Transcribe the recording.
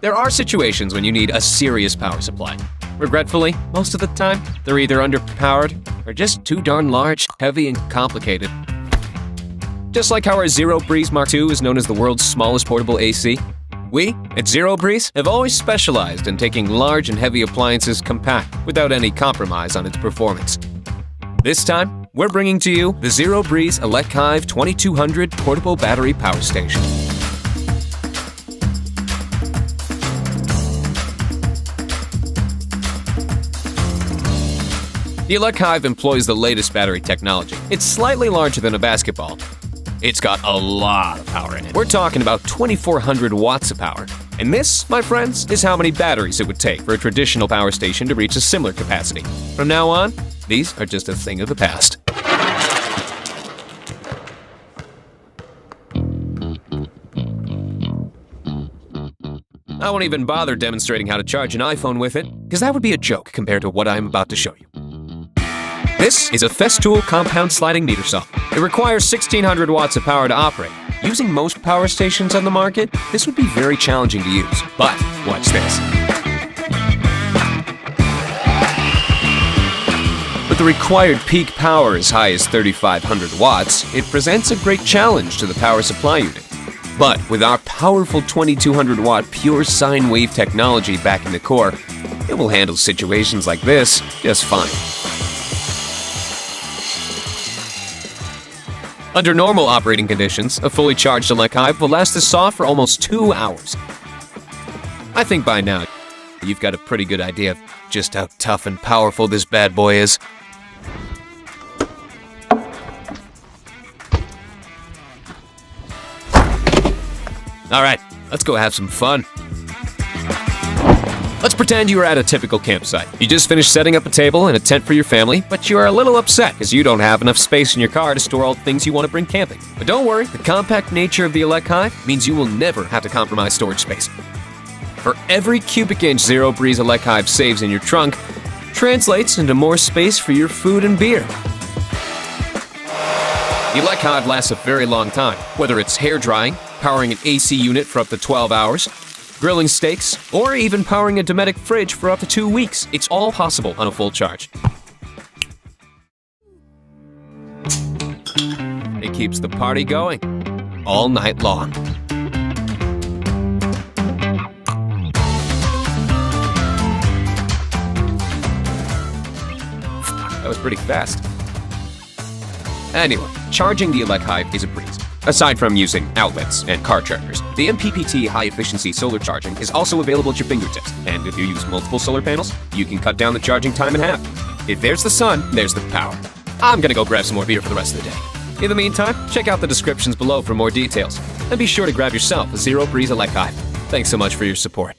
There are situations when you need a serious power supply. Regretfully, most of the time, they're either underpowered or just too darn large, heavy, and complicated. Just like how our Zero Breeze Mark II is known as the world's smallest portable AC, we, at Zero Breeze, have always specialized in taking large and heavy appliances compact without any compromise on its performance. This time, we're bringing to you the Zero Breeze ElecHive 2200 Portable Battery Power Station. The ElecHive employs the latest battery technology. It's slightly larger than a basketball. It's got a lot of power in it. We're talking about 2,400 watts of power. And this, my friends, is how many batteries it would take for a traditional power station to reach a similar capacity. From now on, these are just a thing of the past. I won't even bother demonstrating how to charge an iPhone with it, because that would be a joke compared to what I'm about to show you. This is a Festool compound sliding meter saw. It requires 1,600 watts of power to operate. Using most power stations on the market, this would be very challenging to use. But watch this. With the required peak power as high as 3,500 watts, it presents a great challenge to the power supply unit. But with our powerful 2,200 watt pure sine wave technology backing the core, it will handle situations like this just fine. Under normal operating conditions, a fully charged ElecHive will last the saw for almost 2 hours. I think by now, you've got a pretty good idea of just how tough and powerful this bad boy is. Alright, let's go have some fun. Let's pretend you are at a typical campsite. You just finished setting up a table and a tent for your family, but you are a little upset because you don't have enough space in your car to store all the things you want to bring camping. But don't worry, the compact nature of the ElecHive means you will never have to compromise storage space. For every cubic inch Zero Breeze ElecHive saves in your trunk, translates into more space for your food and beer. The ElecHive lasts a very long time, whether it's hair drying, powering an AC unit for up to 12 hours, grilling steaks, or even powering a Dometic fridge for up to 2 weeks. It's all possible on a full charge. It keeps the party going all night long. That was pretty fast. Anyway, charging the ElecHive is a breeze. Aside from using outlets and car chargers, the MPPT high-efficiency solar charging is also available at your fingertips, and if you use multiple solar panels, you can cut down the charging time in half. If there's the sun, there's the power. I'm gonna go grab some more beer for the rest of the day. In the meantime, check out the descriptions below for more details, and be sure to grab yourself a Zero Breeze ElecHive. Thanks so much for your support.